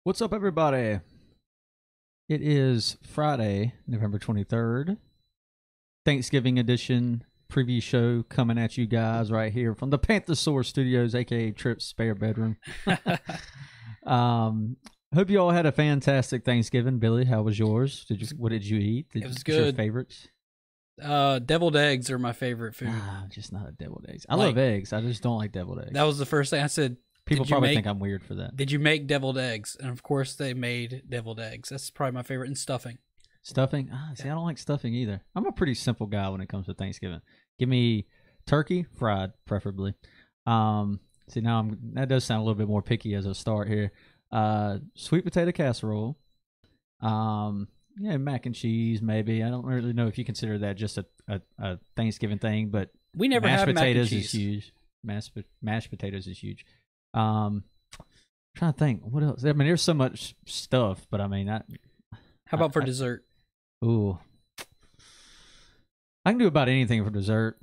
What's up, everybody? It is Friday, November 23rd, Thanksgiving edition preview show coming at you guys right here from the Panthers Studios, aka Trip's spare bedroom. Hope you all had a fantastic Thanksgiving. Billy, how was yours? What did you eat? It was What's good. your favorites? Deviled eggs are my favorite food. I'm just not a deviled eggs. I love eggs. I just don't like deviled eggs. That was the first thing I said. People probably think I'm weird for that. Did you make deviled eggs? And of course they made deviled eggs. That's probably my favorite. And stuffing. Stuffing? See, I don't like stuffing either. I'm a pretty simple guy when it comes to Thanksgiving. Give me turkey, fried, preferably. See, now that does sound a little bit more picky as a start here. Sweet potato casserole. Yeah, mac and cheese, maybe. I don't really know if you consider that just a Thanksgiving thing, but we never had potatoes mac and cheese. Is huge. Mashed potatoes is huge. Trying to think what else. I mean, there's so much stuff, but I mean, how about for dessert? Ooh, I can do about anything for dessert.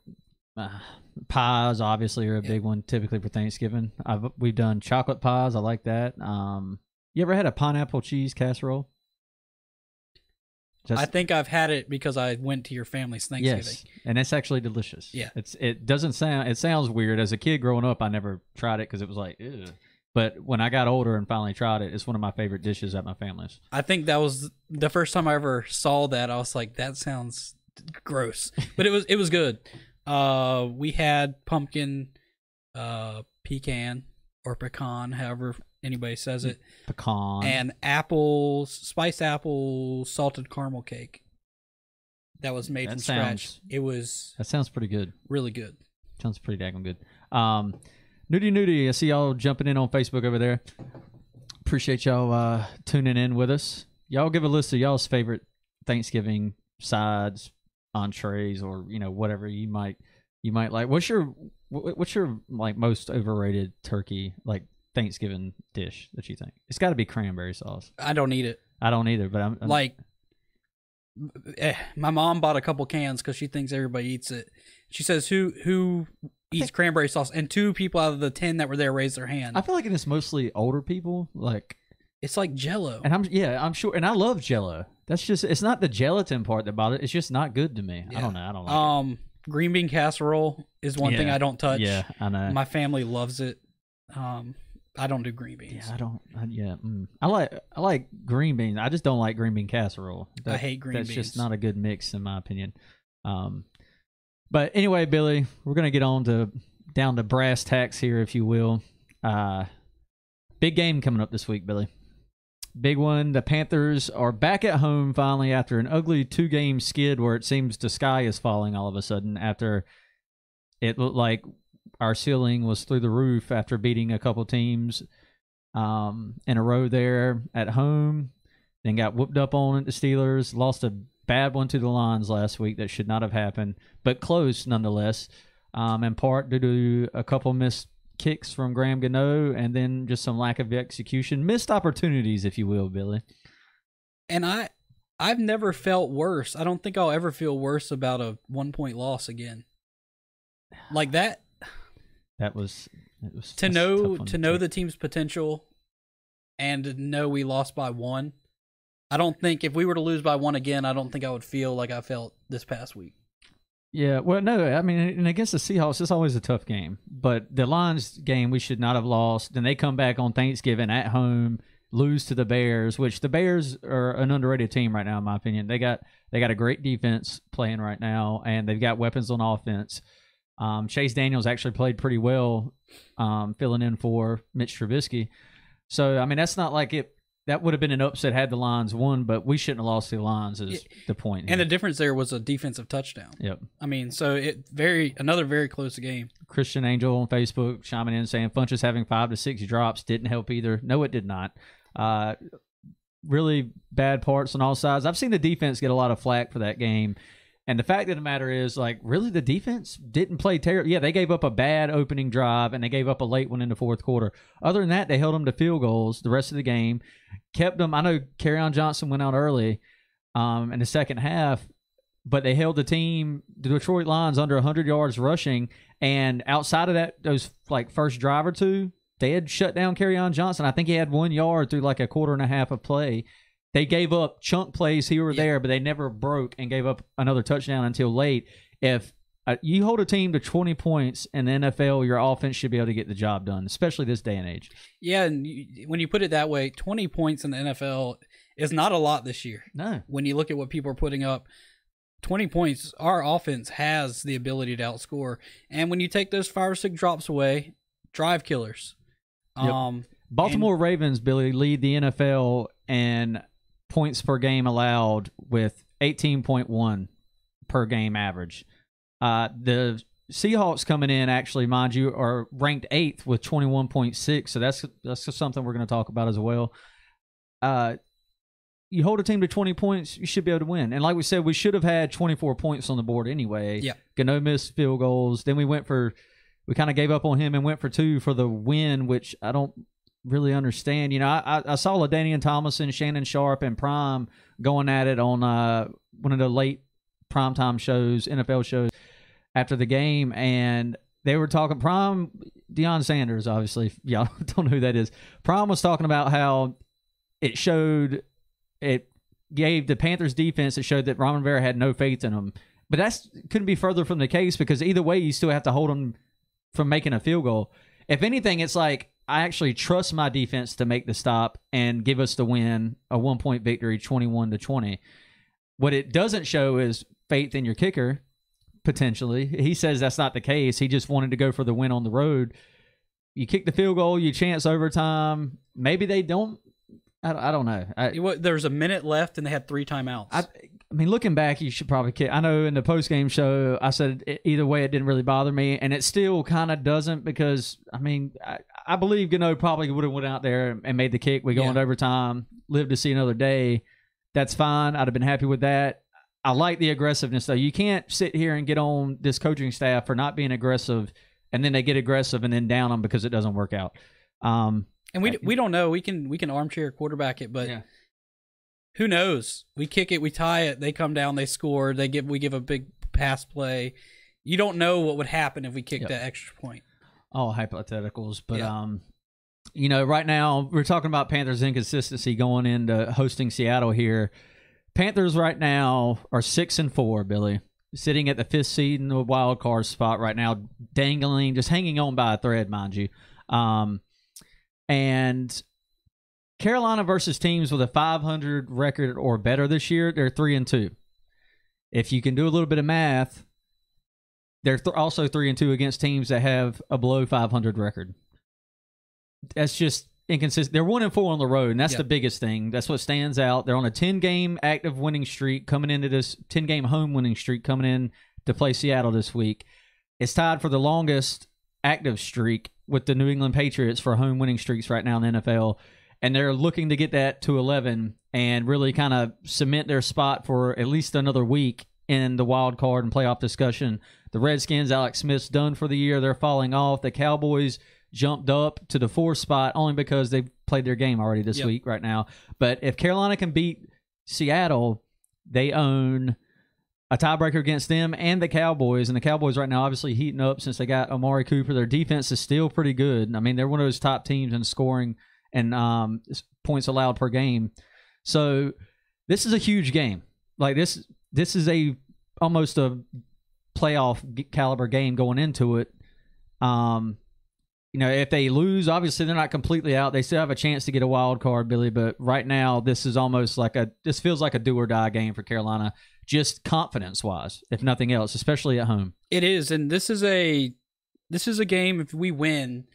Pies obviously are a big one, typically for Thanksgiving. We've done chocolate pies. I like that. You ever had a pineapple cheese casserole? I think I've had it because I went to your family's Thanksgiving. Yes, and it's actually delicious. Yeah, it sounds weird. As a kid growing up, I never tried it because it was like, ew. But when I got older and finally tried it, it's one of my favorite dishes at my family's. I think that was the first time I ever saw that. I was like, that sounds gross, but it was good. We had pumpkin, pecan or pecan, however anybody says it, pecan, and spiced apple salted caramel cake that was made from scratch. That sounds pretty good. Really good. Sounds pretty daggone good. Nudie, I see y'all jumping in on Facebook over there. Appreciate y'all tuning in with us. Y'all give a list of y'all's favorite Thanksgiving sides, entrees, or whatever you might like. What's your like most overrated turkey Thanksgiving dish that you think? It's got to be cranberry sauce. I don't eat it. I don't either, but I'm my mom bought a couple cans because she thinks everybody eats it. She says who eats cranberry sauce, and 2 people out of the 10 that were there raised their hand. I feel like it's mostly older people. It's like Jell-O, and I'm sure, and I love Jell-O. That's just, it's not the gelatin part that bothers it. It's just not good to me. Yeah. I don't know. I don't like it. Green bean casserole is one thing I don't touch. Yeah, I know. My family loves it. I don't do green beans. Yeah, I don't. I like green beans. I just don't like green bean casserole. I hate green beans. That's just not a good mix, in my opinion. But anyway, Billy, we're gonna get down to brass tacks here, if you will. Big game coming up this week, Billy. Big one. The Panthers are back at home finally after an ugly 2-game skid where it seems the sky is falling all of a sudden after it looked like our ceiling was through the roof after beating a couple teams in a row there at home. Then got whooped up on at the Steelers. Lost a bad one to the Lions last week that should not have happened, but close nonetheless, in part due to a couple missed kicks from Graham Gano, and then just some lack of execution, missed opportunities, if you will, Billy. And I've never felt worse. I don't think I'll ever feel worse about a 1-point loss again. Like that. It was to know the team's potential, and to know we lost by 1. I don't think if we were to lose by 1 again, I don't think I would feel like I felt this past week. Yeah, well, no, I mean, and against the Seahawks, it's always a tough game. But the Lions game, we should not have lost. Then they come back on Thanksgiving at home, lose to the Bears, which the Bears are an underrated team right now, in my opinion. They got a great defense playing right now, and they've got weapons on offense. Chase Daniels actually played pretty well, filling in for Mitch Trubisky. So, I mean, that's not like it. That would have been an upset had the Lions won, but we shouldn't have lost to the Lions is the point here. And the difference there was a defensive touchdown. Yep. I mean, so another very close game. Christian Angel on Facebook chiming in saying Funchess having 5 to 6 drops didn't help either. No, it did not. Really bad parts on all sides. I've seen the defense get a lot of flack for that game. And the fact of the matter is, really, the defense didn't play terrible. Yeah, they gave up a bad opening drive, and they gave up a late one in the fourth quarter. Other than that, they held them to field goals the rest of the game. Kept them. I know Kerryon Johnson went out early in the second half, but they held the Detroit Lions, under 100 yards rushing. And outside of that, those first drive or two, they had shut down Kerryon Johnson. I think he had 1 yard through like a quarter and a half of play. They gave up chunk plays here or there, but they never broke and gave up another touchdown until late. If you hold a team to 20 points in the NFL, your offense should be able to get the job done, especially this day and age. Yeah, and when you put it that way, 20 points in the NFL is not a lot this year. No. When you look at what people are putting up, 20 points, our offense has the ability to outscore. And when you take those 5 or 6 drops away, drive killers. Yep. Baltimore Ravens, Billy, lead the NFL in points per game allowed with 18.1 per game average. The Seahawks coming in, actually, mind you, are ranked 8th with 21.6, so that's just something we're going to talk about as well. You hold a team to 20 points, you should be able to win. And like we said, we should have had 24 points on the board anyway. Yeah. Gano missed field goals. Then we kind of gave up on him and went for 2 for the win, which I don't really understand. You know, I saw LaDainian Tomlinson, Shannon Sharp, and Prime going at it on one of the late primetime shows, NFL shows, after the game, and they were talking. Prime, Deion Sanders, obviously, y'all don't know who that is. Prime was talking about how it gave the Panthers defense, it showed that Ron Rivera had no faith in them. But that couldn't be further from the case, because either way, you still have to hold them from making a field goal. If anything, it's like, I actually trust my defense to make the stop and give us the win, a 1-point victory, 21-20. What it doesn't show is faith in your kicker, potentially. He says that's not the case. He just wanted to go for the win on the road. You kick the field goal, you chance overtime. Maybe they don't. I don't know. There was a minute left, and they had 3 timeouts. I mean, looking back, you should probably kick. I know in the post-game show, I said either way, it didn't really bother me, and it still kind of doesn't, because, I mean, I believe Gano probably would have went out there and made the kick. We go into overtime, live to see another day. That's fine. I'd have been happy with that. I like the aggressiveness, though. You can't sit here and get on this coaching staff for not being aggressive, and then they get aggressive and then down them because it doesn't work out. And we don't know. We can armchair quarterback it, but who knows? We kick it, we tie it, they come down, they score, we give a big pass play. You don't know what would happen if we kicked that extra point. All hypotheticals, but you know, right now we're talking about Panthers' inconsistency going into hosting Seattle here. Panthers right now are 6-4, Billy, sitting at the 5th seed in the wild card spot right now, dangling, just hanging on by a thread, mind you. And Carolina versus teams with a 500 record or better this year, they're 3-2. If you can do a little bit of math, they're also 3-2 against teams that have a below 500 record. That's just inconsistent. They're 1-4 on the road, and that's the biggest thing. That's what stands out. They're on a 10-game active winning streak coming into this 10-game home winning streak coming in to play Seattle this week. It's tied for the longest active streak with the New England Patriots for home winning streaks right now in the NFL, and they're looking to get that to 11 and really kind of cement their spot for at least another week in the wild card and playoff discussion. The Redskins, Alex Smith's done for the year. They're falling off. The Cowboys jumped up to the 4th spot only because they've played their game already this week right now. But if Carolina can beat Seattle, they own a tiebreaker against them and the Cowboys. And the Cowboys right now obviously heating up since they got Amari Cooper. Their defense is still pretty good. I mean, they're one of those top teams in scoring and points allowed per game. So this is a huge game. Like this is almost a playoff caliber game going into it. You know, if they lose, obviously they're not completely out. They still have a chance to get a wild card, Billy. But right now, this is almost like this feels like a do or die game for Carolina, just confidence wise, if nothing else, especially at home. It is, and this is a game. If we win,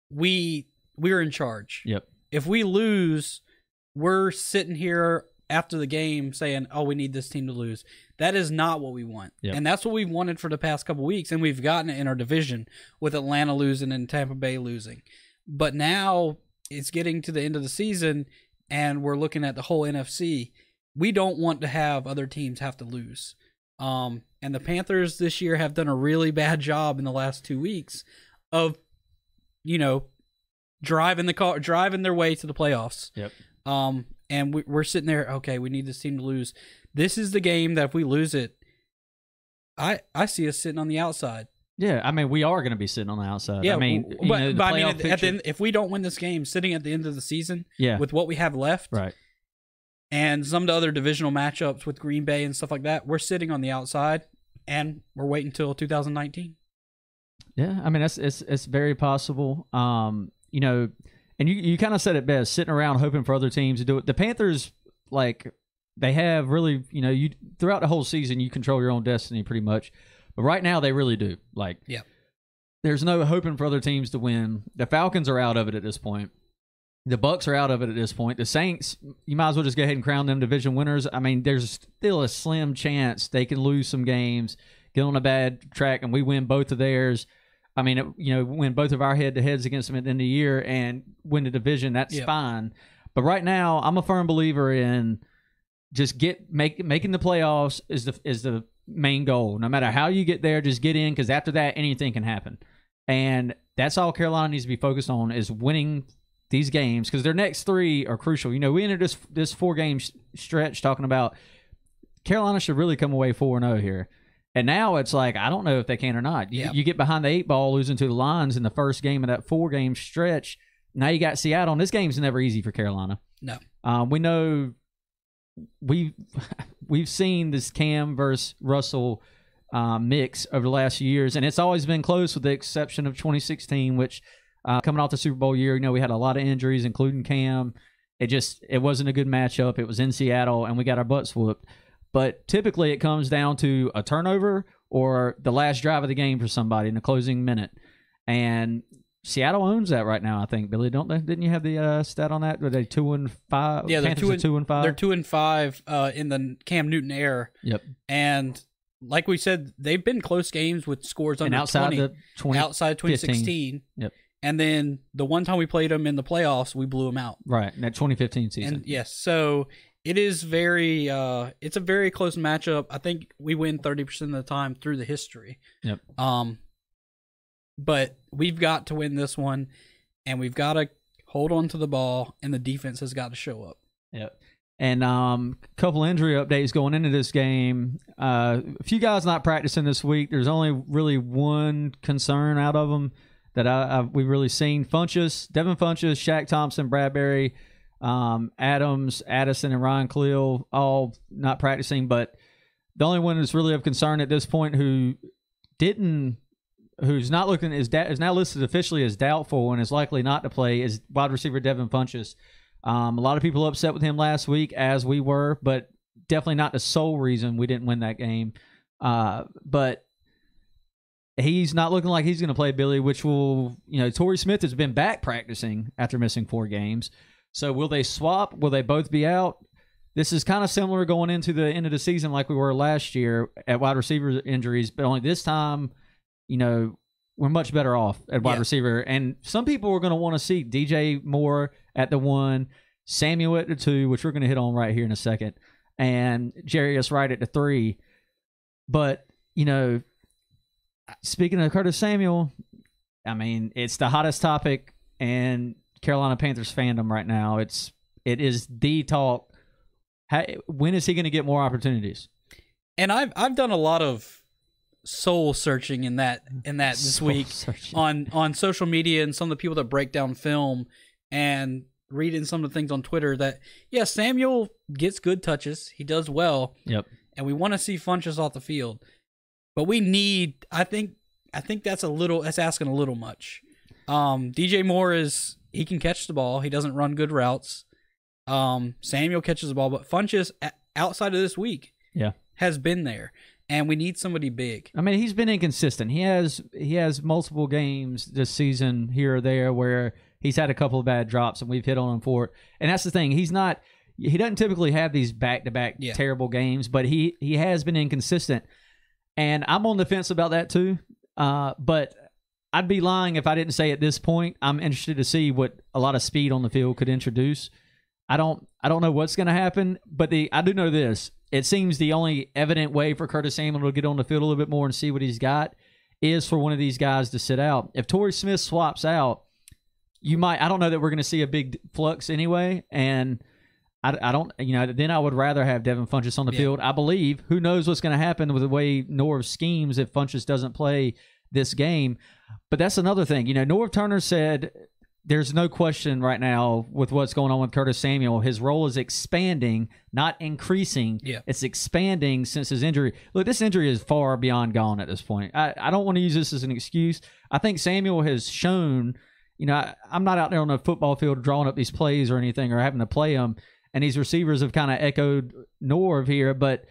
we're in charge. Yep. If we lose, we're sitting here after the game saying, "Oh, we need this team to lose." That is not what we want. Yep. And that's what we've wanted for the past couple weeks, and we've gotten it in our division with Atlanta losing and Tampa Bay losing. But now it's getting to the end of the season, and we're looking at the whole NFC. We don't want to have other teams have to lose. And the Panthers this year have done a really bad job in the last 2 weeks of, you know, driving their way to the playoffs. Yep. And we're sitting there, okay, we need this team to lose. This is the game that if we lose it, I see us sitting on the outside. Yeah, I mean, we are going to be sitting on the outside. Yeah, I mean, but I mean, at the end, if we don't win this game, sitting at the end of the season, yeah, with what we have left, right, and some of the other divisional matchups with Green Bay and stuff like that, we're sitting on the outside, and we're waiting until 2019. Yeah, I mean, it's very possible. You know, and you kind of said it best, sitting around hoping for other teams to do it. The Panthers, like, they have really, you know, you throughout the whole season, you control your own destiny pretty much. But right now, they really do. Like, yeah, there's no hoping for other teams to win. The Falcons are out of it at this point. The Bucs are out of it at this point. The Saints, you might as well just go ahead and crown them division winners. I mean, there's still a slim chance they can lose some games, get on a bad track, and we win both of theirs. I mean, you know, win both of our head-to-heads against them at the end of the year and win the division. That's fine. But right now, I'm a firm believer in just making the playoffs is the main goal. No matter how you get there, just get in, because after that, anything can happen. And that's all Carolina needs to be focused on, is winning these games, because their next 3 are crucial. You know, we entered this 4-game stretch talking about Carolina should really come away 4-0 here. And now it's like, I don't know if they can or not. You get behind the 8 ball, losing to the Lions in the first game of that 4-game stretch. Now you got Seattle, and this game's never easy for Carolina. No. We know we've seen this Cam versus Russell mix over the last few years, and it's always been close with the exception of 2016, which coming off the Super Bowl year, you know, we had a lot of injuries, including Cam. It wasn't a good matchup. It was in Seattle, and we got our butts whooped. But typically it comes down to a turnover or the last drive of the game for somebody in the closing minute. And Seattle owns that right now, I think. Billy, don't they? Didn't you have the stat on that? Were they 2-5? Yeah, they're 2-5. They're 2-5 in the Cam Newton era. Yep. And like we said, they've been close games with scores under outside 20. Outside 2016. Yep. And then the one time we played them in the playoffs, we blew them out. Right, in that 2015 season. And yes, so it is it's a very close matchup. I think we win 30% of the time through the history. Yep. But we've got to win this one, and we've got to hold on to the ball, and the defense has got to show up. Yep. And a couple injury updates going into this game. A few guys not practicing this week. There's only really one concern out of them that we've really seen. Devin Funchess, Shaq Thompson, Bradbury, Adams, Addison, and Ryan Khalil all not practicing. But the only one that's really of concern at this point who's not looking is now listed officially as doubtful and is likely not to play is wide receiver Devin Funchess. A lot of people upset with him last week, as we were, but definitely not the sole reason we didn't win that game. But he's not looking like he's going to play, Billy, which will, Torrey Smith has been back practicing after missing 4 games. So will they swap? Will they both be out? This is kind of similar going into the end of the season like we were last year at wide receiver injuries, but only this time, we're much better off at wide receiver. And some people are going to want to see DJ Moore at the 1, Samuel at the 2, which we're going to hit on right here in a second, and Jarius Wright at the 3. But, speaking of Curtis Samuel, I mean, it's the hottest topic in Carolina Panthers fandom right now. It is the talk. When is he going to get more opportunities? And I've done a lot of soul searching in that this week on social media, and some of the people that break down film, and reading some of the things on Twitter that Samuel gets good touches, he does well. Yep. And we want to see Funchess off the field, but we need. I think that's asking a little much. DJ Moore he can catch the ball. He doesn't run good routes. Samuel catches the ball, but Funchess outside of this week, has been there. And we need somebody big. I mean, he's been inconsistent. He has multiple games this season here or there where he's had a couple of bad drops, and we've hit on him for it. And that's the thing. He doesn't typically have these back-to-back terrible games, but he has been inconsistent. And I'm on the fence about that too. But I'd be lying if I didn't say at this point I'm interested to see what a lot of speed on the field could introduce. I don't know what's going to happen, but I do know this. It seems the only evident way for Curtis Samuel to get on the field a little bit more and see what he's got is for one of these guys to sit out. If Torrey Smith swaps out, I don't know that we're going to see a big flux anyway, and I don't, then I would rather have Devin Funchess on the field. I believe, who knows what's going to happen with the way Norv schemes if Funchess doesn't play. this game. But that's another thing. Norv Turner said there's no question right now with what's going on with Curtis Samuel. His role is expanding, not increasing. Yeah. It's expanding since his injury. Look, this injury is far beyond gone at this point. I don't want to use this as an excuse. I think Samuel has shown, I'm not out there on the football field drawing up these plays or anything or having to play them, and these receivers have kind of echoed Norv here, but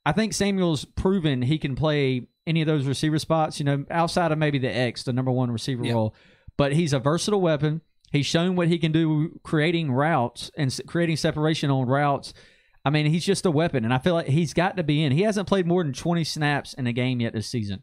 I think Samuel's proven he can play any of those receiver spots, outside of maybe the X, the number one receiver role. But he's a versatile weapon. He's shown what he can do creating routes and creating separation on routes. I mean, he's just a weapon, and I feel like he's got to be in. He hasn't played more than 20 snaps in a game yet this season,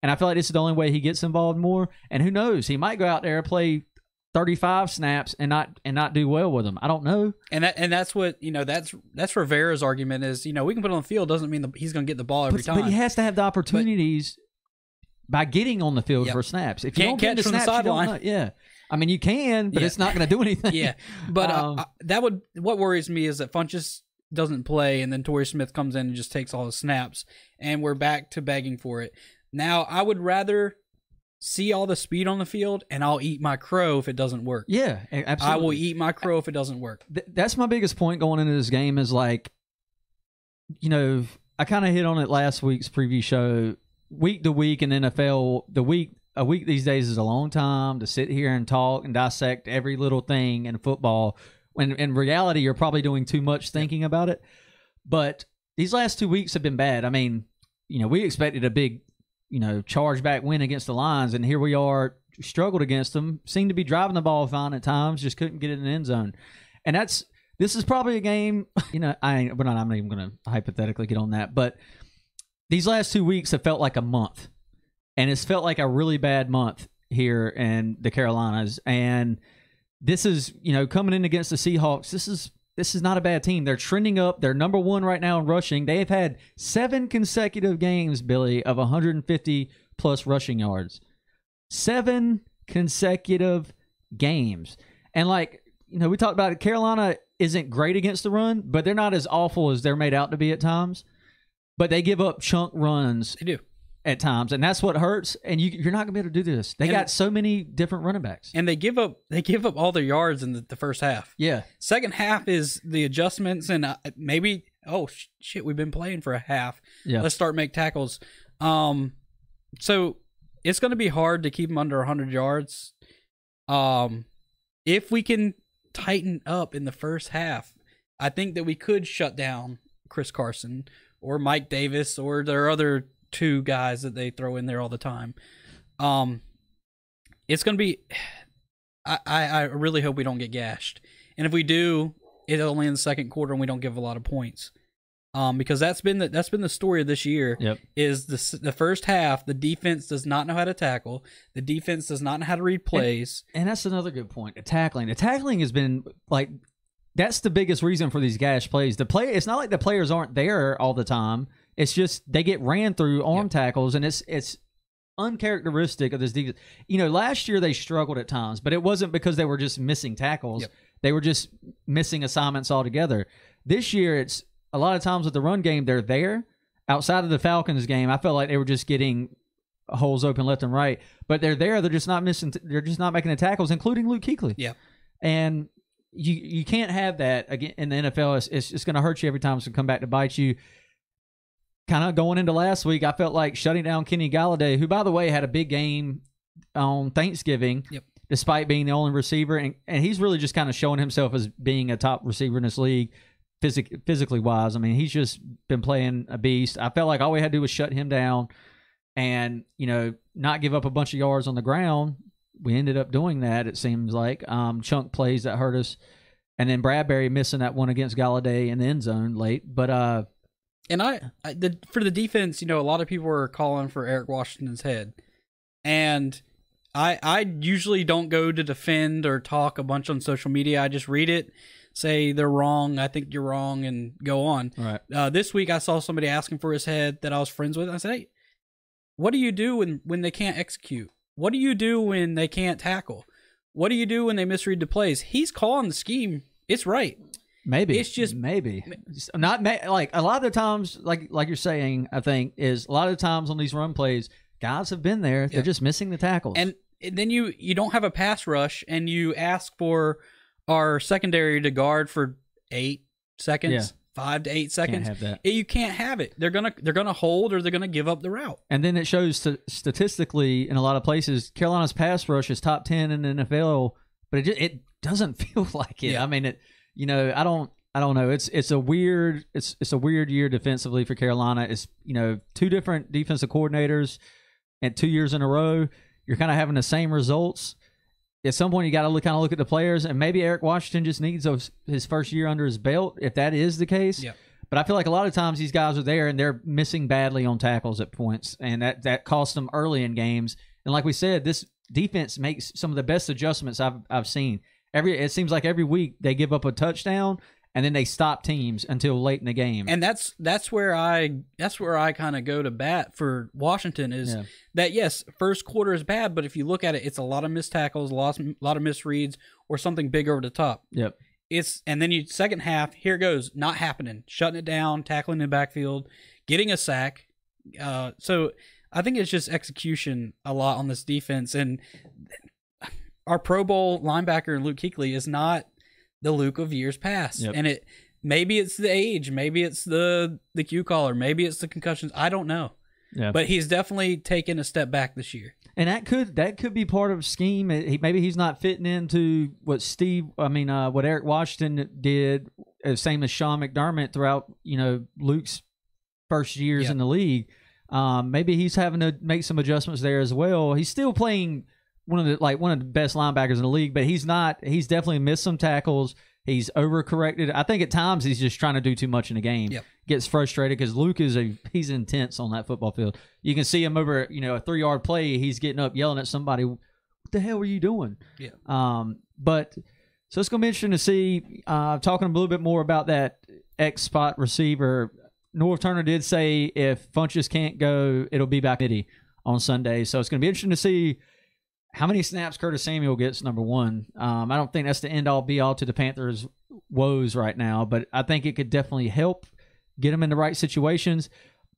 and I feel like this is the only way he gets involved more. And who knows? He might go out there and play 35 snaps and not do well with them. I don't know. And that's what that's Rivera's argument is. We can put it on the field doesn't mean he's going to get the ball every time. But he has to have the opportunities by getting on the field for snaps. If you don't catch get the from snaps, the sideline, I mean, you can, but it's not going to do anything. Yeah, but what worries me is that Funchess doesn't play, and then Torrey Smith comes in and just takes all the snaps, and we're back to begging for it. Now, I would rather see all the speed on the field, and I'll eat my crow if it doesn't work. Yeah, absolutely. I will eat my crow if it doesn't work. That's my biggest point going into this game is I kind of hit on it last week's preview show. Week to week in NFL, a week these days is a long time to sit here and talk and dissect every little thing in football. When in reality, you're probably doing too much thinking about it. But these last 2 weeks have been bad. I mean, we expected a big, charge back win against the Lions, and here we are, struggled against them. Seemed to be driving the ball fine at times, just couldn't get it in the end zone. And this is probably a game. I'm not even going to hypothetically get on that, but these last 2 weeks have felt like a month, and it's felt like a really bad month here in the Carolinas. And this is, coming in against the Seahawks, this is not a bad team. They're trending up. They're number one right now in rushing. They have had 7 consecutive games, Billy, of 150-plus rushing yards. 7 consecutive games. And we talked about it, Carolina isn't great against the run, but they're not as awful as they're made out to be at times. But they give up chunk runs. They do. At times, and that's what hurts. And you're not going to be able to do this. They got so many different running backs. And they give up all their yards in the first half. Yeah. Second half is the adjustments and maybe, we've been playing for a half. Yeah. Let's start make tackles. So it's going to be hard to keep them under 100 yards. If we can tighten up in the first half, I think that we could shut down Chris Carson or Mike Davis or their other 2 guys that they throw in there all the time. It's going to be I really hope we don't get gashed. And if we do, it's only in the second quarter and we don't give a lot of points. Because that's been the story of this year. Yep. Is the first half, the defense does not know how to tackle. The defense does not know how to read plays. And that's another good point. The tackling has been that's the biggest reason for these gash plays. It's not like the players aren't there all the time. It's just they get ran through arm tackles, and it's uncharacteristic of this defense. Last year they struggled at times, but it wasn't because they were just missing tackles. Yep. They were just missing assignments altogether. This year, it's a lot of times with the run game, they're there. Outside of the Falcons game, I felt like they were just getting holes open left and right, but they're there. They're just not missing. They're just not making the tackles, including Luke Kuechly. Yeah, and you can't have that again in the NFL. It's going to hurt you every time it's going to come back to bite you. Kind of going into last week, I felt like shutting down Kenny Galladay, who, by the way, had a big game on Thanksgiving, despite being the only receiver. And he's really just kind of showing himself as being a top receiver in this league, physically wise. I mean, he's just been playing a beast. I felt like all we had to do was shut him down and, not give up a bunch of yards on the ground. We ended up doing that, it seems like. Chunk plays that hurt us. And then Bradbury missing that one against Galladay in the end zone late. But and for the defense, a lot of people were calling for Eric Washington's head. And I usually don't go to defend or talk a bunch on social media. I just read it, say they're wrong, I think you're wrong, and go on. Right. This week I saw somebody asking for his head that I was friends with. I said, hey, what do you do when they can't execute? What do you do when they can't tackle? What do you do when they misread the plays? He's calling the scheme. It's right. Maybe it's just maybe not like a lot of the times, like you're saying. I think is a lot of the times on these run plays, guys have been there. They're just missing the tackles. And then you don't have a pass rush, and you ask for our secondary to guard for 8 seconds, 5 to 8 seconds. Can't have that. You can't have it. They're gonna hold, or they're gonna give up the route. And then it shows statistically in a lot of places, Carolina's pass rush is top 10 in the NFL, but it doesn't feel like it. Yeah. I mean, I don't know. It's a weird year defensively for Carolina. It's 2 different defensive coordinators, and 2 years in a row, you're kind of having the same results. At some point, you got to look at the players, and maybe Eric Washington just needs his first year under his belt, if that is the case. Yeah. But I feel like a lot of times these guys are there, and they're missing badly on tackles at points, and that costs them early in games. And like we said, this defense makes some of the best adjustments I've seen. It seems like every week they give up a touchdown, and then they stop teams until late in the game. And that's where I kind of go to bat for Washington is that, yes, first quarter is bad, but if you look at it, it's a lot of missed tackles, a lot of misreads, or something big over the top. Yep. And then second half, here it goes, not happening, shutting it down, tackling in the backfield, getting a sack. So I think it's just execution a lot on this defense. And our Pro Bowl linebacker Luke Kuechly is not the Luke of years past. Yep. And maybe it's the age, maybe it's the cue caller, maybe it's the concussions. I don't know. Yeah. But he's definitely taken a step back this year. And that could be part of scheme. Maybe he's not fitting into what Eric Washington did, same as Sean McDermott throughout Luke's first years in the league. Maybe he's having to make some adjustments there as well. He's still playing one of the best linebackers in the league, but he's definitely missed some tackles. He's overcorrected. I think at times he's just trying to do too much in the game. Yep. Gets frustrated because Luke he's intense on that football field. You can see him over a 3-yard play. He's getting up yelling at somebody. What the hell were you doing? Yeah. But so it's going to be interesting to see. Talking a little bit more about that X spot receiver. Norv Turner did say if Funchess can't go, it'll be back midi on Sunday. So it's going to be interesting to see how many snaps Curtis Samuel gets, number one. I don't think that's the end-all, be-all to the Panthers' woes right now, but I think it could definitely help get them in the right situations.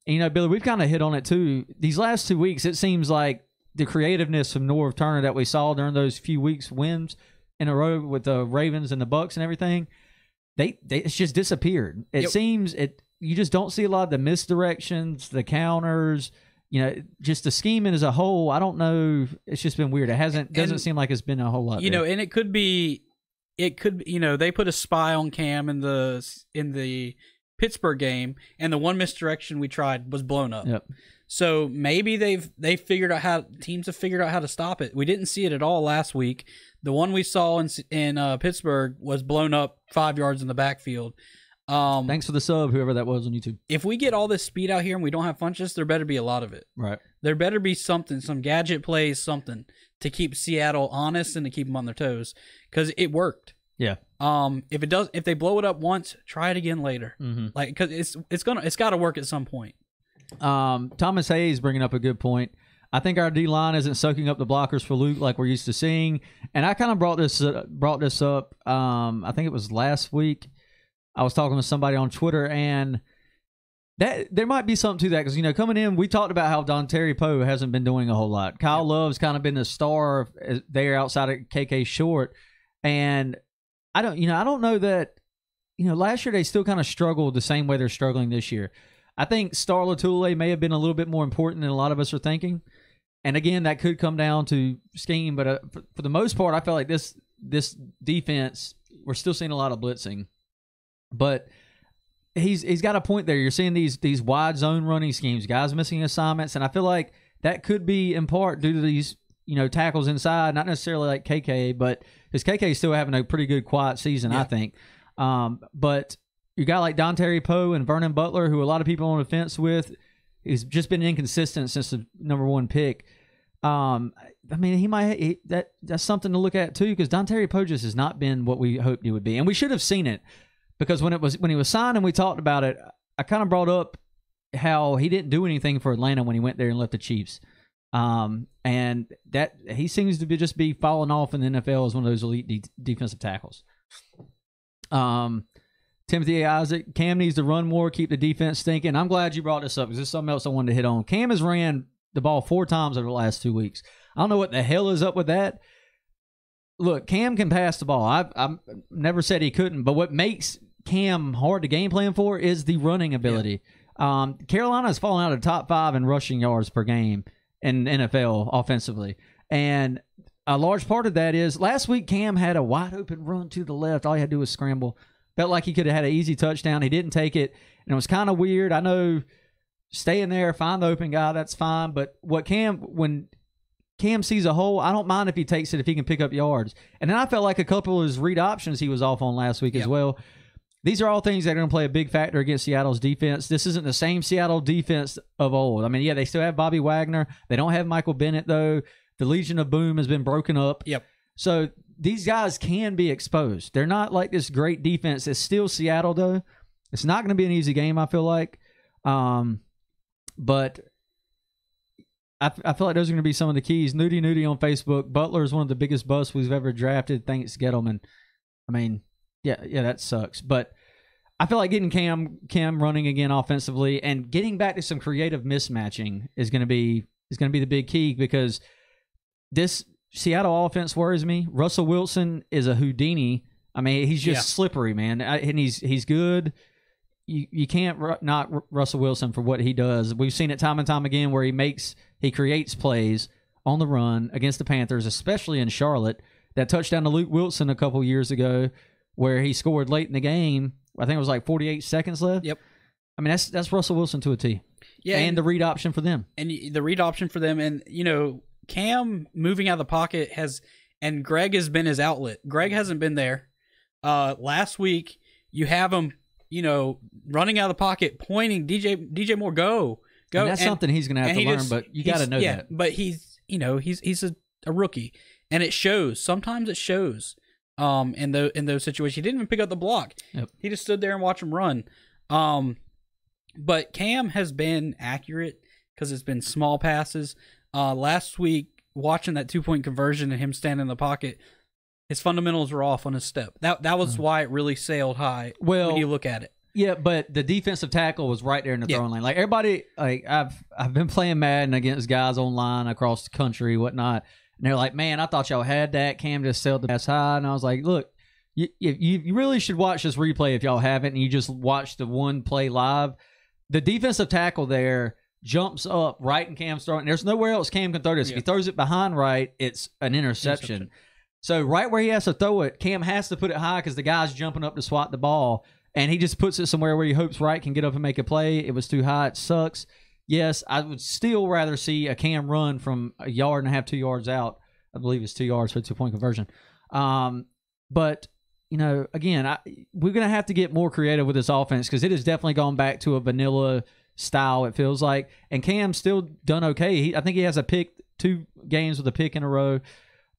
And, Billy, we've kind of hit on it, too. These last 2 weeks, it seems like the creativeness from Norv Turner that we saw during those few weeks wins in a row with the Ravens and the Bucs and everything, it's just disappeared. It seems you just don't see a lot of the misdirections, the counters, just the scheming as a whole. I don't know. It's just been weird. It doesn't seem like it's been a whole lot. And it could be, they put a spy on Cam in the Pittsburgh game, and the one misdirection we tried was blown up. Yep. So maybe they figured out teams have figured out how to stop it. We didn't see it at all last week. The one we saw in Pittsburgh was blown up 5 yards in the backfield. Thanks for the sub, whoever that was on YouTube. If we get all this speed out here and we don't have Funchess, there better be a lot of it. Right. There better be something, some gadget plays, something to keep Seattle honest and to keep them on their toes, because it worked. Yeah. If they blow it up once, try it again later. Mm-hmm. Because it's got to work at some point. Thomas Hayes bringing up a good point. I think our D line isn't soaking up the blockers for Luke like we're used to seeing, and I kind of brought this up. I think it was last week. I was talking to somebody on Twitter, and that there might be something to that because coming in, we talked about how Dontari Poe hasn't been doing a whole lot. Kyle Love's kind of been the star there outside of KK Short, and I don't know that last year they still kind of struggled the same way they're struggling this year. I think Star Latulippe may have been a little bit more important than a lot of us are thinking, and again that could come down to scheme. But for the most part, I felt like this defense, we're still seeing a lot of blitzing. But he's got a point there. You're seeing these wide zone running schemes, guys missing assignments, and I feel like that could be in part due to these tackles inside, not necessarily like KK, but because KK is still having a pretty good quiet season, I think. But you got like Dontari Poe and Vernon Butler, who a lot of people on the fence with, he's just been inconsistent since the number 1 pick. That's something to look at too, because Dontari Poe just has not been what we hoped he would be, and we should have seen it. Because when he was signed and we talked about it, I kind of brought up how he didn't do anything for Atlanta when he went there and left the Chiefs, and that he seems to just be falling off in the NFL as one of those elite defensive tackles. Timothy Isaac, Cam needs to run more, keep the defense thinking. I'm glad you brought this up because this is something else I wanted to hit on. Cam has ran the ball 4 times over the last 2 weeks. I don't know what the hell is up with that. Look, Cam can pass the ball. I've never said he couldn't, but what makes Cam hard to game plan for is the running ability. Yeah. Carolina has fallen out of the top 5 in rushing yards per game in NFL offensively. And a large part of that is last week Cam had a wide open run to the left. All he had to do was scramble. Felt like he could have had an easy touchdown. He didn't take it, and it was kind of weird. I know staying there, find the open guy, that's fine. But when Cam sees a hole, I don't mind if he takes it if he can pick up yards. And then I felt like a couple of his read options he was off on last week as well. These are all things that are going to play a big factor against Seattle's defense. This isn't the same Seattle defense of old. I mean, yeah, they still have Bobby Wagner. They don't have Michael Bennett, though. The Legion of Boom has been broken up. Yep. So these guys can be exposed. They're not like this great defense. It's still Seattle, though. It's not going to be an easy game, I feel like. But I feel like those are going to be some of the keys. Nudie on Facebook. Butler is one of the biggest busts we've ever drafted. Thanks, Gettleman. I mean, yeah, that sucks. But I feel like getting Cam running again offensively and getting back to some creative mismatching is going to be the big key, because this Seattle offense worries me. Russell Wilson is a Houdini. I mean, he's just slippery, man, and he's good. You can't knock Russell Wilson for what he does. We've seen it time and time again where he creates plays on the run against the Panthers, especially in Charlotte. That touchdown to Luke Wilson a couple years ago where he scored late in the game. I think it was like 48 seconds left. Yep. I mean, that's Russell Wilson to a T. Yeah, and the read option for them. And the read option for them. And, Cam moving out of the pocket and Greg has been his outlet. Greg hasn't been there. Last week, you have him, running out of the pocket, pointing, DJ Moore, go. And that's something he's going to have to learn, but you got to know that. Yeah, but he's a rookie, and it shows. Sometimes it shows in those situations. He didn't even pick up the block. Yep. He just stood there and watched him run. But Cam has been accurate because it's been small passes. Last week, watching that 2-point conversion and him standing in the pocket, his fundamentals were off on his step. That was why it really sailed high when you look at it. Yeah, but the defensive tackle was right there in the throwing lane. Like everybody, I've been playing Madden against guys online across the country, whatnot, and they're like, "Man, I thought y'all had that. Cam just sailed the pass high," and I was like, "Look, you really should watch this replay if y'all haven't, and you just watch the one play live. The defensive tackle there jumps up right in Cam's throwing. There's nowhere else Cam can throw this. If he throws it behind right, it's an interception. So right where he has to throw it, Cam has to put it high because the guy's jumping up to swat the ball, and he just puts it somewhere where he hopes Wright can get up and make a play. It was too high. It sucks. Yes, I would still rather see a Cam run from 1.5 yards, 2 yards out. I believe it's 2 yards for a 2-point conversion. But, again, we're going to have to get more creative with this offense because it has definitely gone back to a vanilla style, it feels like. And Cam's still done okay. I think he has a pick, 2 games with a pick in a row.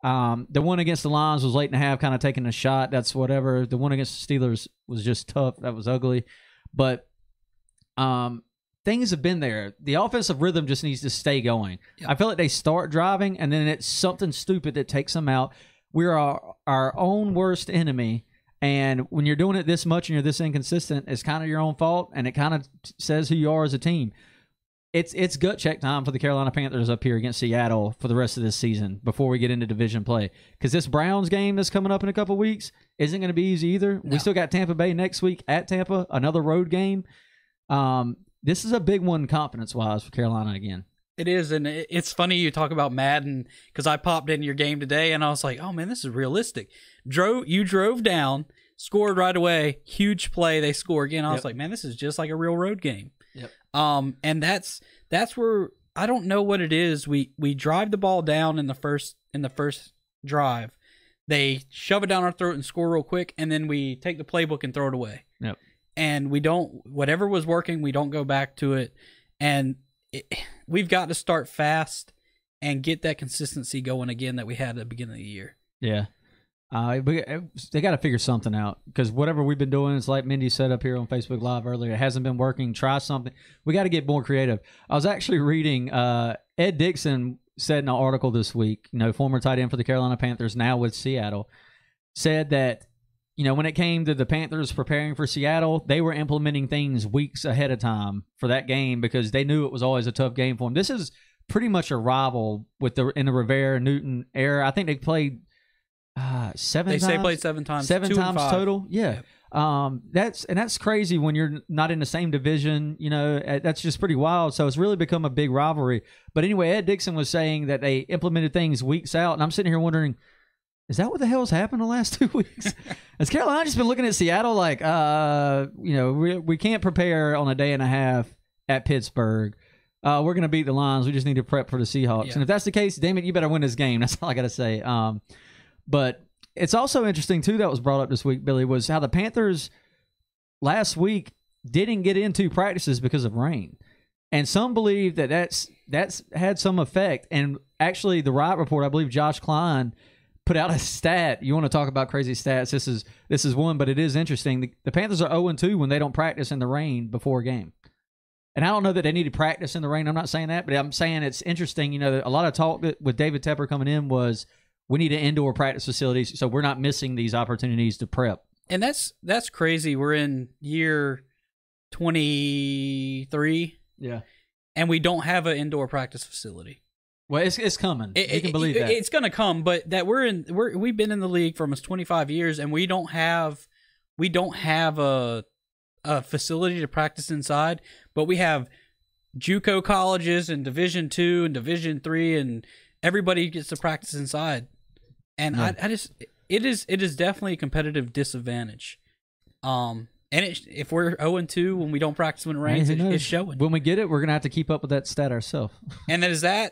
The one against the Lions was late in the half, kind of taking a shot. That's whatever. The one against the Steelers was just tough. That was ugly. But things have been there. The offensive rhythm just needs to stay going. Yep. I feel like they start driving, and then it's something stupid that takes them out. We're our own worst enemy. And when you're doing it this much and you're this inconsistent, it's kind of your own fault, and it kind of says who you are as a team. It's gut check time for the Carolina Panthers up here against Seattle for the rest of this season before we get into division play. Because this Browns game that's coming up in a couple weeks isn't going to be easy either. No. We still got Tampa Bay next week at Tampa, another road game. This is a big one confidence-wise for Carolina again. It is, and it's funny you talk about Madden because I popped in your game today, and I was like, oh, man, this is realistic. You drove down, scored right away, huge play, they score again. I was like, man, this is just like a real road game. Yep. And that's where I don't know what it is. We drive the ball down in the first drive. They shove it down our throat and score real quick, and then we take the playbook and throw it away. Yep. And we don't, whatever was working, we don't go back to it. And we've got to start fast and get that consistency going again that we had at the beginning of the year. Yeah. They got to figure something out because whatever we've been doing, it's like Mindy said up here on Facebook Live earlier, it hasn't been working. Try something. We got to get more creative. I was actually reading Ed Dixon said in an article this week, former tight end for the Carolina Panthers, now with Seattle, said that, when it came to the Panthers preparing for Seattle, they were implementing things weeks ahead of time for that game because they knew it was always a tough game for them. This is pretty much a rival in the Rivera Newton era. I think they played 7 times. They played 7 times. 7 times total. Yeah. Yep. That's crazy when you're not in the same division. That's just pretty wild. So it's really become a big rivalry. But anyway, Ed Dixon was saying that they implemented things weeks out, and I'm sitting here wondering, is that what the hell's happened the last 2 weeks? Has Carolina just been looking at Seattle like, we can't prepare on a day and a half at Pittsburgh. We're going to beat the Lions. We just need to prep for the Seahawks. Yeah. And if that's the case, damn it, you better win this game. That's all I got to say. But it's also interesting, too, that was brought up this week, Billy, was how the Panthers last week didn't get into practices because of rain. And some believe that that's had some effect. And actually, the Riot Report, I believe Josh Klein put out a stat. You want to talk about crazy stats? This is one, but it is interesting. The Panthers are 0-2 when they don't practice in the rain before a game. And I don't know that they need to practice in the rain. I'm not saying that, but I'm saying it's interesting. A lot of talk with David Tepper coming in was we need an indoor practice facilities so we're not missing these opportunities to prep. And that's crazy. We're in year 23. Yeah. And we don't have an indoor practice facility. Well, it's coming. You can believe that. It's going to come, but that we've been in the league for almost 25 years, and we don't have a facility to practice inside, but we have JUCO colleges and Division II and Division III, and everybody gets to practice inside. And yeah. It is definitely a competitive disadvantage. And if we're 0-2 when we don't practice when it rains, it's showing. When we get it, we're gonna have to keep up with that stat ourselves. And then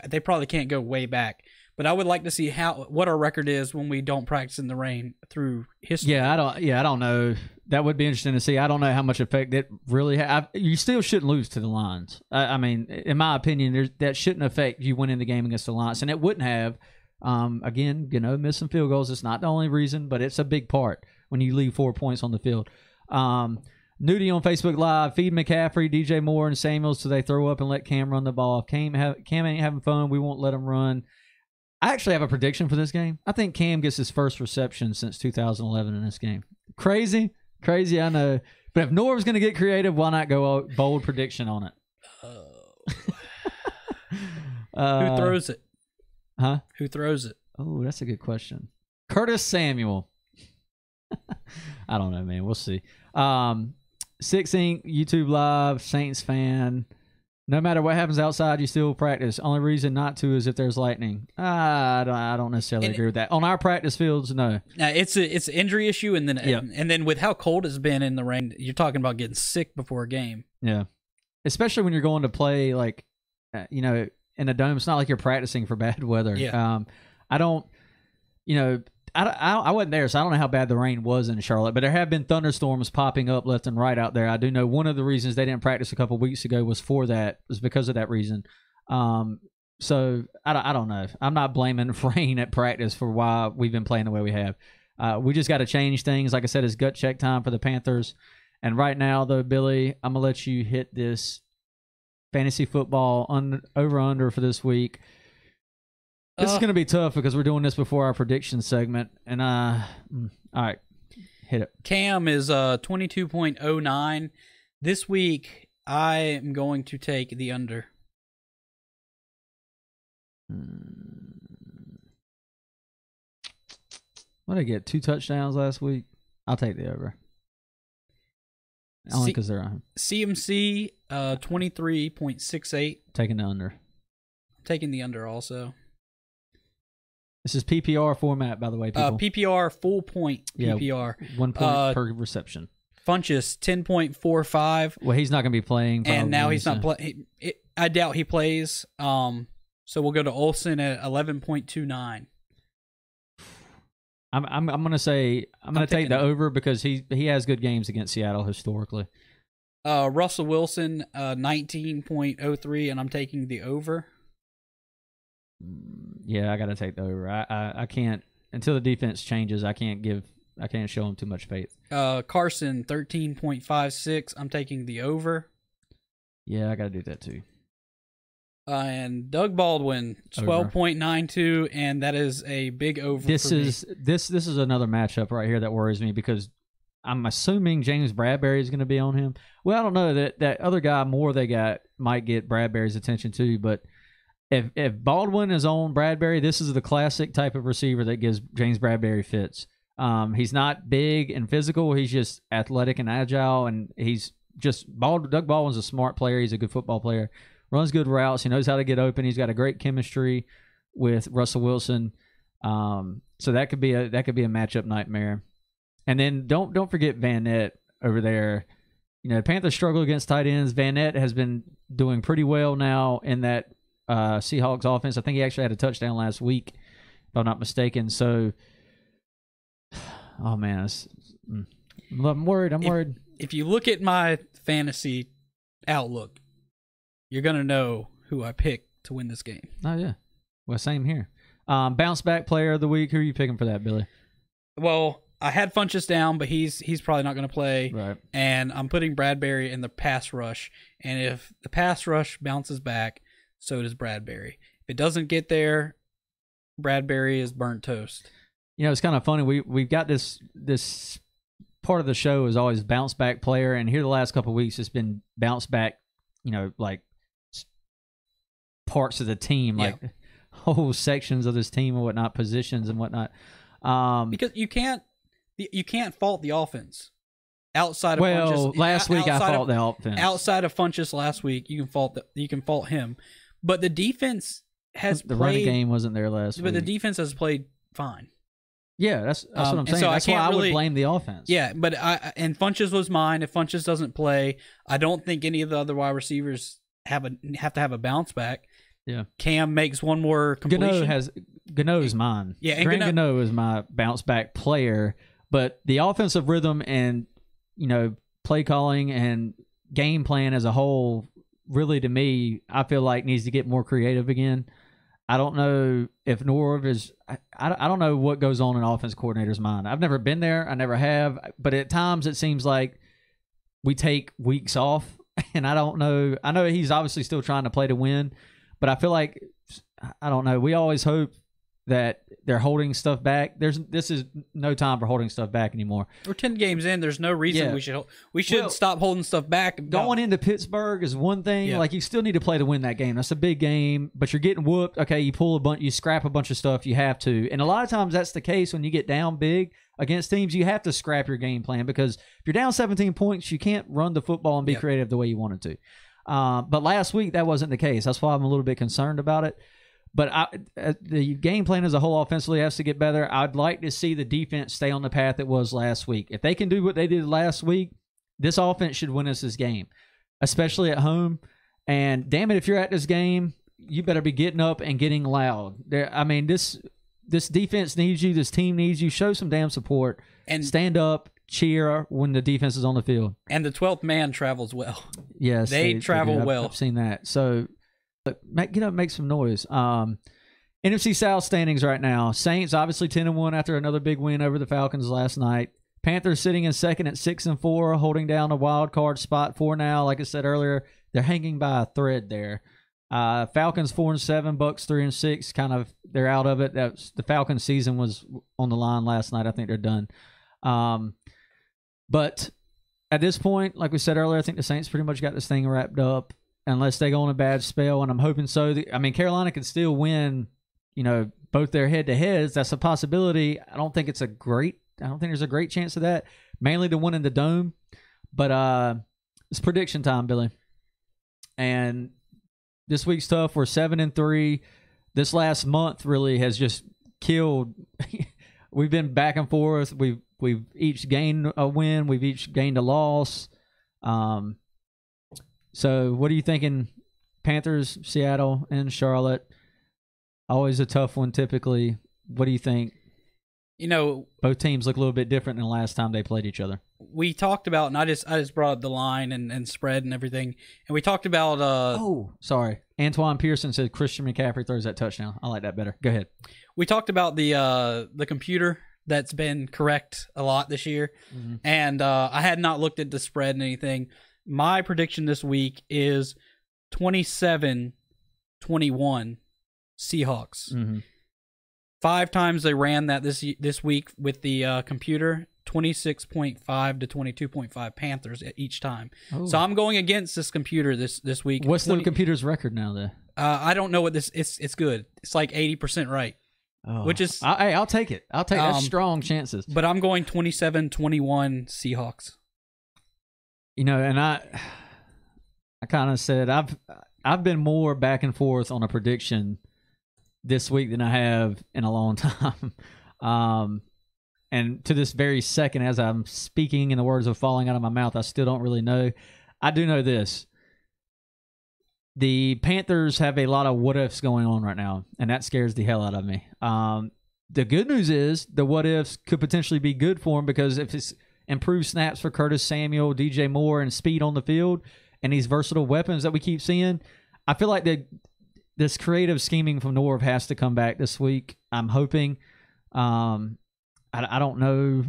they probably can't go way back, but I would like to see what our record is when we don't practice in the rain through history. Yeah, I don't know. That would be interesting to see. I don't know how much effect it really has. You still shouldn't lose to the Lions. I mean, in my opinion, that shouldn't affect you winning the game against the Lions, and it wouldn't have. Again, missing field goals is not the only reason, but it's a big part when you leave 4 points on the field. Nudie on Facebook Live, feed McCaffrey, DJ Moore, and Samuels till they throw up and let Cam run the ball. If Cam ain't having fun, we won't let him run. I actually have a prediction for this game. I think Cam gets his first reception since 2011 in this game. Crazy, I know. But if Norv's going to get creative, why not go bold prediction on it? Who throws it? Huh? Who throws it? Oh, that's a good question. Curtis Samuel. I don't know, man. We'll see. 6 Inc. YouTube Live, Saints fan. No matter what happens outside, you still practice. Only reason not to is if there's lightning. I don't necessarily agree with that. On our practice fields, no. It's an injury issue, and then with how cold it's been in the rain, you're talking about getting sick before a game. Yeah, especially when you're going to play in a dome. It's not like you're practicing for bad weather. Yeah. I don't. I wasn't there, so I don't know how bad the rain was in Charlotte, but there have been thunderstorms popping up left and right out there. I do know one of the reasons they didn't practice a couple weeks ago was because of that reason. So I don't know. I'm not blaming rain at practice for why we've been playing the way we have. We just got to change things. Like I said, it's gut check time for the Panthers. And right now, though, Billy, I'm going to let you hit this fantasy football over-under for this week. This is going to be tough because we're doing this before our prediction segment. And, all right, hit it. Cam is 22.09. This week, I am going to take the under. What did I get? 2 touchdowns last week? I'll take the over. Only because they're on. CMC, 23.68. Taking the under. Taking the under also. This is PPR format, by the way, people. PPR, full point PPR. Yeah, 1 point per reception. Funchess, 10.45. Well, he's not going to be playing. Probably, and now he's not playing. I doubt he plays. So we'll go to Olsen at 11.29. I'm going to say I'm going to take the over because he has good games against Seattle historically. Russell Wilson, 19.03, and I'm taking the over. Yeah, I got to take the over. I can't until the defense changes. I can't show him too much faith. Carson 13.56. I'm taking the over. Yeah, I got to do that too. And Doug Baldwin 12.92, and that is a big over. This is another matchup right here that worries me because I'm assuming James Bradbury is going to be on him. Well, I don't know. That other guy Moore they got might get Bradbury's attention too. But if Baldwin is on Bradbury, this is the classic type of receiver that gives James Bradbury fits. He's not big and physical. He's just athletic and agile, and he's just Doug Baldwin's a smart player. He's a good football player. Runs good routes. He knows how to get open. He's got a great chemistry with Russell Wilson. So that could be a matchup nightmare. And then don't forget Van Nett over there. You know, the Panthers struggle against tight ends. Van Nett has been doing pretty well now in that Seahawks offense. I think he actually had a touchdown last week, if I'm not mistaken. So, oh man, I'm worried. I'm worried. If you look at my fantasy outlook, you're gonna know who I picked to win this game. Oh yeah, well, same here. Bounce back player of the week. Who are you picking for that, Billy? Well, I had Funchess down, but he's probably not going to play. Right. And I'm putting Bradbury in the pass rush. And if the pass rush bounces back, so does Bradbury. If it doesn't get there, Bradbury is burnt toast. You know, it's kind of funny. We've got this part of the show is always bounce back player, and here the last couple of weeks it's been bounce back. You know, like parts of the team, like whole sections of this team and whatnot, positions and whatnot. Because you can't fault the offense outside of Funchess. Last week I fault the offense. Outside of Funchess last week, you can fault him. But the defense has the running game wasn't there last week. But the defense has played fine. Yeah, that's what I'm saying. So that's why I would blame the offense. Yeah, but and Funchess was mine. If Funchess doesn't play, I don't think any of the other wide receivers have to have a bounce back. Yeah, Cam makes one more completion. Gano is mine. Yeah, and Grant Gano is my bounce back player. But the offensive rhythm and play calling and game plan as a whole, really to me, I feel like needs to get more creative again. I don't know if Norv is. I don't know what goes on in offense coordinator's mind. I've never been there. I never have. But at times it seems like we take weeks off, and I don't know. I know he's obviously still trying to play to win, but I feel like I don't know. We always hope that they're holding stuff back. This is no time for holding stuff back anymore. We're 10 games in. There's no reason we should stop holding stuff back. Going into Pittsburgh is one thing. Yeah. Like, you still need to play to win that game. That's a big game, but you're getting whooped. Okay, you scrap a bunch of stuff. You have to. And a lot of times that's the case when you get down big against teams. You have to scrap your game plan because if you're down 17 points, you can't run the football and be creative the way you wanted to. But last week, that wasn't the case. That's why I'm a little bit concerned about it. But the game plan as a whole offensively has to get better. I'd like to see the defense stay on the path it was last week. If they can do what they did last week, this offense should win us this game, especially at home. And damn it, if you're at this game, you better be getting up and getting loud. This defense needs you. This team needs you. Show some damn support and stand up, cheer when the defense is on the field. And the 12th man travels well. Yes, they travel well. I've seen that. So. Get up, make some noise. NFC South standings right now. Saints obviously 10-1 after another big win over the Falcons last night. Panthers sitting in second at 6-4, holding down a wild card spot for now. Like I said earlier, they're hanging by a thread there. Falcons 4-7, Bucks 3-6. Kind of they're out of it. The Falcons season was on the line last night. I think they're done. But at this point, like we said earlier, I think the Saints pretty much got this thing wrapped up. Unless they go on a bad spell, and I'm hoping so. Carolina could still win, both their head-to-heads. That's a possibility. I don't think there's a great chance of that, mainly to win in the Dome. But it's prediction time, Billy. And this week's tough. We're 7-3. This last month really has just killed. We've been back and forth. We've each gained a win. We've each gained a loss. So what are you thinking? Panthers, Seattle, and Charlotte. Always a tough one typically. What do you think? Both teams look a little bit different than the last time they played each other. We talked about, and I just brought up the line and spread and everything. And we talked about Antoine Pearson said Christian McCaffrey throws that touchdown. I like that better. Go ahead. We talked about the computer that's been correct a lot this year. Mm-hmm. And I had not looked at the spread and anything. My prediction this week is 27-21 Seahawks. Mm-hmm. 5 times they ran that this week with the computer, 26.5 to 22.5 Panthers each time. Oh. So I'm going against this computer this week. What's the computer's record now, though? I don't know what this. It's good. It's like 80% right, which is. I'll take it. I'll take that's strong chances. But I'm going 27-21 Seahawks. You know, and I kind of said I've been more back and forth on a prediction this week than I have in a long time. And to this very second, as I'm speaking and the words are falling out of my mouth, I still don't really know. I do know this. The Panthers have a lot of what-ifs going on right now, and that scares the hell out of me. The good news is the what-ifs could potentially be good for them because if it's improved snaps for Curtis Samuel, DJ Moore, and speed on the field, and these versatile weapons that we keep seeing, I feel like this creative scheming from Norv has to come back this week. I'm hoping. I don't know.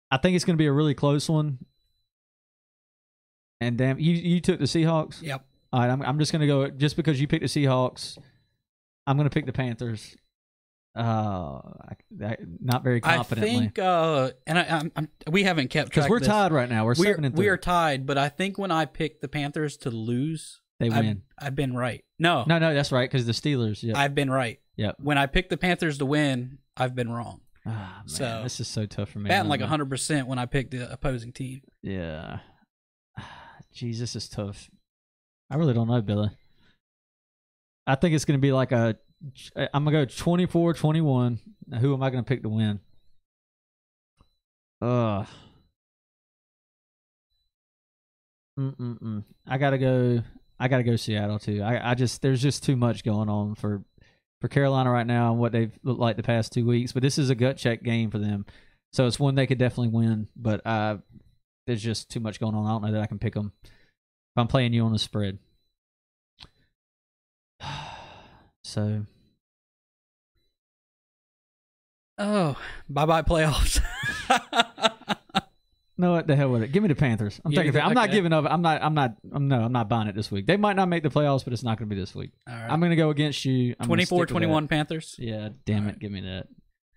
I think it's going to be a really close one. And damn, you took the Seahawks? Yep. All right, I'm just going to go, just because you picked the Seahawks, I'm going to pick the Panthers. Not very confidently. I think, we haven't kept track because we're tied right now. We're 7-3. We are tied, but I think when I picked the Panthers to lose, they win. I've been right. No, that's right, because the Steelers. Yep. I've been right. Yeah. When I picked the Panthers to win, I've been wrong. Oh, man, so this is so tough for me. Batting like 100% when I picked the opposing team. Yeah. Jeez, this is tough. I really don't know, Billy. I think it's going to be like I'm going to go 24-21. Now, who am I going to pick to win? I gotta go Seattle too. There's just too much going on for Carolina right now and what they've looked like the past 2 weeks. But this is a gut check game for them, so it's one they could definitely win. But there's just too much going on. I don't know that I can pick them if I'm playing you on the spread. So, bye playoffs. No, what the hell with it? Give me the Panthers. I'm not giving up. I'm not buying it this week. They might not make the playoffs, but it's not going to be this week. All right. I'm going to go against you. 24-21 Panthers. Yeah, damn it. Give me that.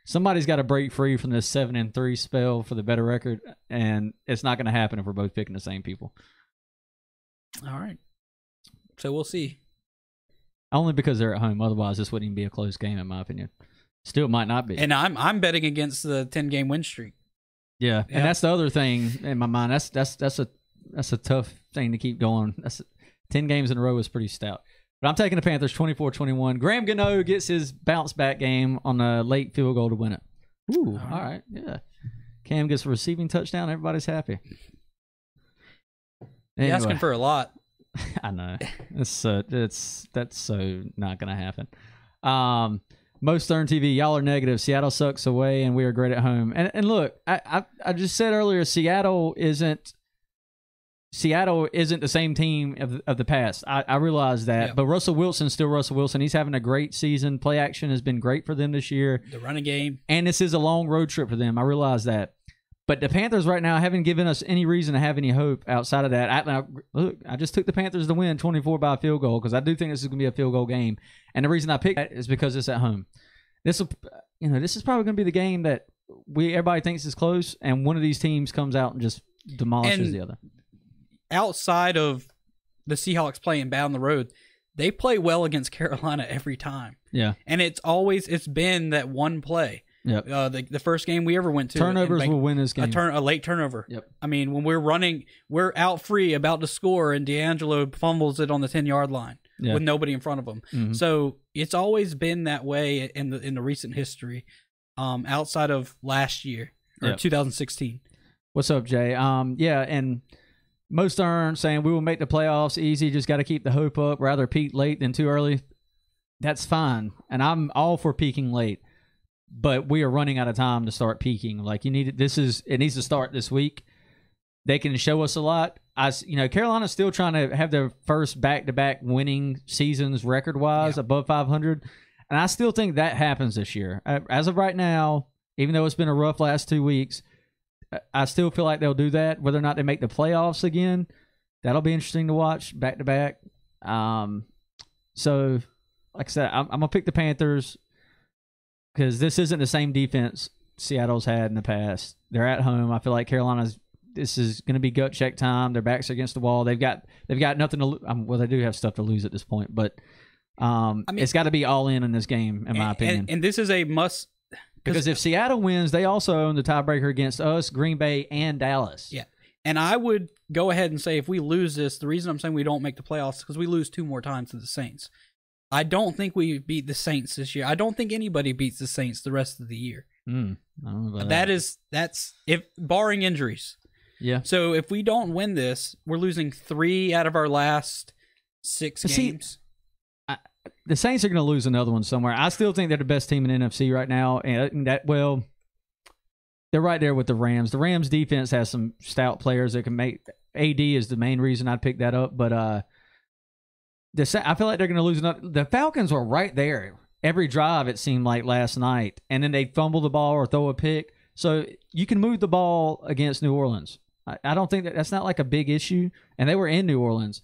Somebody's got to break free from this 7-3 spell for the better record, and it's not going to happen if we're both picking the same people. All right. So we'll see. Only because they're at home. Otherwise, this wouldn't even be a close game, in my opinion. Still might not be. And I'm betting against the 10-game win streak. Yeah, and that's the other thing in my mind. That's a tough thing to keep going. 10 games in a row is pretty stout. But I'm taking the Panthers 24-21. Graham Gano gets his bounce back game on a late field goal to win it. Ooh, all right. Yeah. Cam gets a receiving touchdown. Everybody's happy. Anyway. You're asking for a lot. I know. That's so not going to happen. Most Earned TV, y'all are negative. Seattle sucks away, and we are great at home. And look, I just said earlier, Seattle isn't the same team of the past. I realize that, yeah. But Russell Wilson's still Russell Wilson. He's having a great season. Play action has been great for them this year. The running game, and this is a long road trip for them. I realize that. But the Panthers right now haven't given us any reason to have any hope outside of that. I just took the Panthers to win 24 by a field goal because I do think this is going to be a field goal game. And the reason I picked that is because it's at home. This is probably going to be the game that everybody thinks is close, and one of these teams comes out and just demolishes the other. Outside of the Seahawks playing bad on the road, they play well against Carolina every time. Yeah, and it's been that one play. Yep. The first game we ever went to. Turnovers will win this game. A late turnover. Yep. I mean, when we're out free about to score, and D'Angelo fumbles it on the 10-yard line with nobody in front of him. Mm-hmm. So it's always been that way in the recent history, outside of last year or 2016. What's up, Jay? And most are saying we will make the playoffs easy. Just got to keep the hope up. Rather peak late than too early. That's fine, and I'm all for peaking late. But we are running out of time to start peaking. Like it needs to start this week. They can show us a lot. Carolina's still trying to have their first back-to-back winning seasons record-wise above 500, and I still think that happens this year. As of right now, even though it's been a rough last 2 weeks, I still feel like they'll do that. Whether or not they make the playoffs again, that'll be interesting to watch back-to-back. So, like I said, I'm gonna pick the Panthers. because this isn't the same defense Seattle's had in the past. They're at home. I feel like this is going to be gut check time. Their backs are against the wall. They've got nothing to well, they do have stuff to lose at this point, but it's got to be all in this game, in my opinion. And this is a must. Because if Seattle wins, they also own the tiebreaker against us, Green Bay, and Dallas. Yeah. And I would go ahead and say if we lose this, the reason I'm saying we don't make the playoffs is because we lose 2 more times to the Saints. I don't think we beat the Saints this year. I don't think anybody beats the Saints the rest of the year. I don't know about that's if barring injuries. Yeah. So if we don't win this, we're losing 3 out of our last 6 games. The Saints are going to lose another one somewhere. I still think they're the best team in NFC right now, and they're right there with the Rams. The Rams defense has some stout players that can make. AD is the main reason I'd pick that up, but I feel like they're going to lose another. The Falcons were right there every drive, it seemed like, last night, and then they'd fumble the ball or throw a pick. So you can move the ball against New Orleans. I don't think that's not like a big issue, and they were in New Orleans.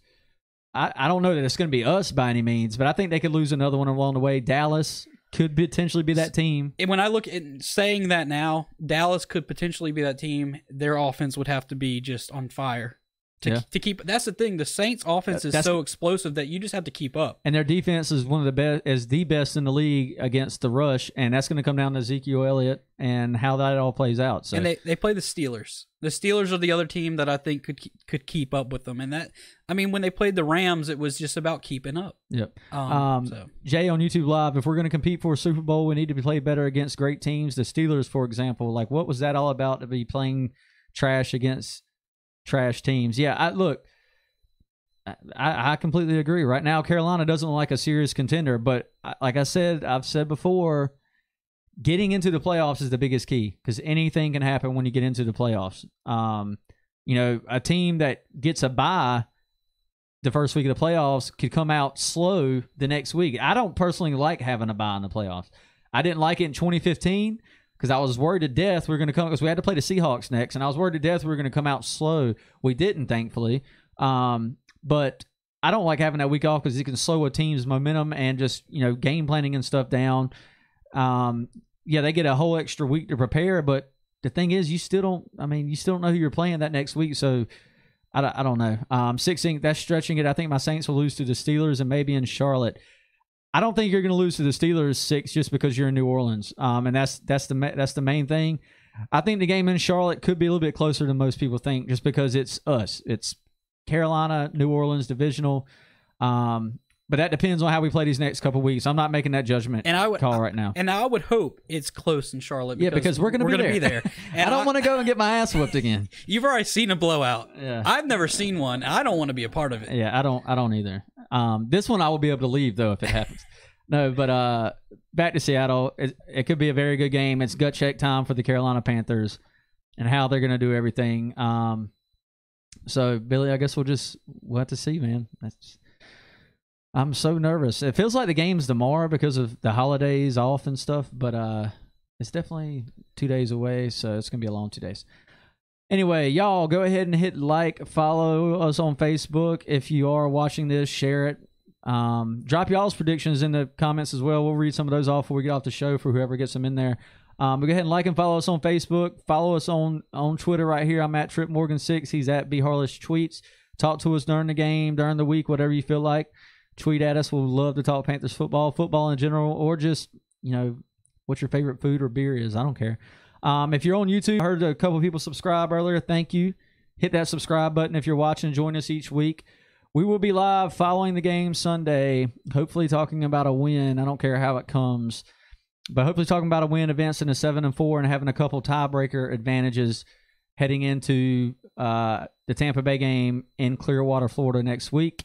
I don't know that it's going to be us by any means, but I think they could lose another one along the way. Dallas could potentially be that team. And when I look at saying that now, Dallas could potentially be that team. Their offense would have to be just on fire to keep. That's the thing. The Saints' offense is so explosive that you just have to keep up. And their defense is one of the best in the league against the rush, and that's going to come down to Ezekiel Elliott and how that all plays out. So. And they play the Steelers. The Steelers are the other team that I think could keep up with them. And that, I mean, when they played the Rams, it was just about keeping up. Yep. Jay on YouTube Live, if we're going to compete for a Super Bowl, we need to play better against great teams. The Steelers, for example, like what was that all about to be playing trash against trash teams? Yeah, I completely agree. Right now, Carolina doesn't look like a serious contender, but like I've said before, getting into the playoffs is the biggest key because anything can happen when you get into the playoffs. A team that gets a bye the first week of the playoffs could come out slow the next week. I don't personally like having a bye in the playoffs. I didn't like it in 2015 because I was worried to death we were going to come because we had to play the Seahawks next, and I was worried to death we were going to come out slow. We didn't, thankfully. But I don't like having that week off because it can slow a team's momentum and just game planning and stuff down. They get a whole extra week to prepare, but the thing is, you still don't know who you're playing that next week. So I don't know. 16, that's stretching it. I think my Saints will lose to the Steelers and maybe in Charlotte. I don't think you're going to lose to the Steelers 6 just because you're in New Orleans. And that's the main thing. I think the game in Charlotte could be a little bit closer than most people think just because it's us. It's Carolina, New Orleans, divisional. But that depends on how we play these next couple of weeks. I'm not making that judgment call right now. And I would hope it's close in Charlotte. Because we're going to be there. And I don't want to go and get my ass whipped again. You've already seen a blowout. Yeah. I've never seen one. I don't want to be a part of it. Yeah, I don't either. This one I will be able to leave, though, if it happens. No, but back to Seattle. It could be a very good game. It's gut check time for the Carolina Panthers and how they're going to do everything. So, Billy, I guess we'll have to see, man. I'm so nervous. It feels like the game's tomorrow because of the holidays off and stuff, but it's definitely 2 days away, so it's going to be a long 2 days. Anyway, y'all go ahead and hit like, follow us on Facebook. If you are watching this, share it. Drop y'all's predictions in the comments as well. We'll read some of those off before we get off the show for whoever gets them in there. But go ahead and like and follow us on Facebook. Follow us on Twitter right here. I'm at TripMorgan6. He's at BHarless Talk to us during the game, during the week, whatever you feel like. Tweet at us. We'll love to talk Panthers football in general, or just, what your favorite food or beer is. I don't care. If you're on YouTube, I heard a couple of people subscribe earlier. Thank you. Hit that subscribe button if you're watching. Join us each week. We will be live following the game Sunday, hopefully talking about a win. I don't care how it comes, but hopefully talking about a win, advancing to 7-4, and having a couple tiebreaker advantages heading into the Tampa Bay game in Clearwater, Florida next week.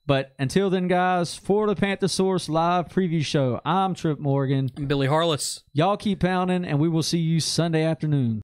But until then, guys, for the Panther Source live preview show, I'm Trip Morgan. I'm Billy Harless. Y'all keep pounding, and we will see you Sunday afternoon.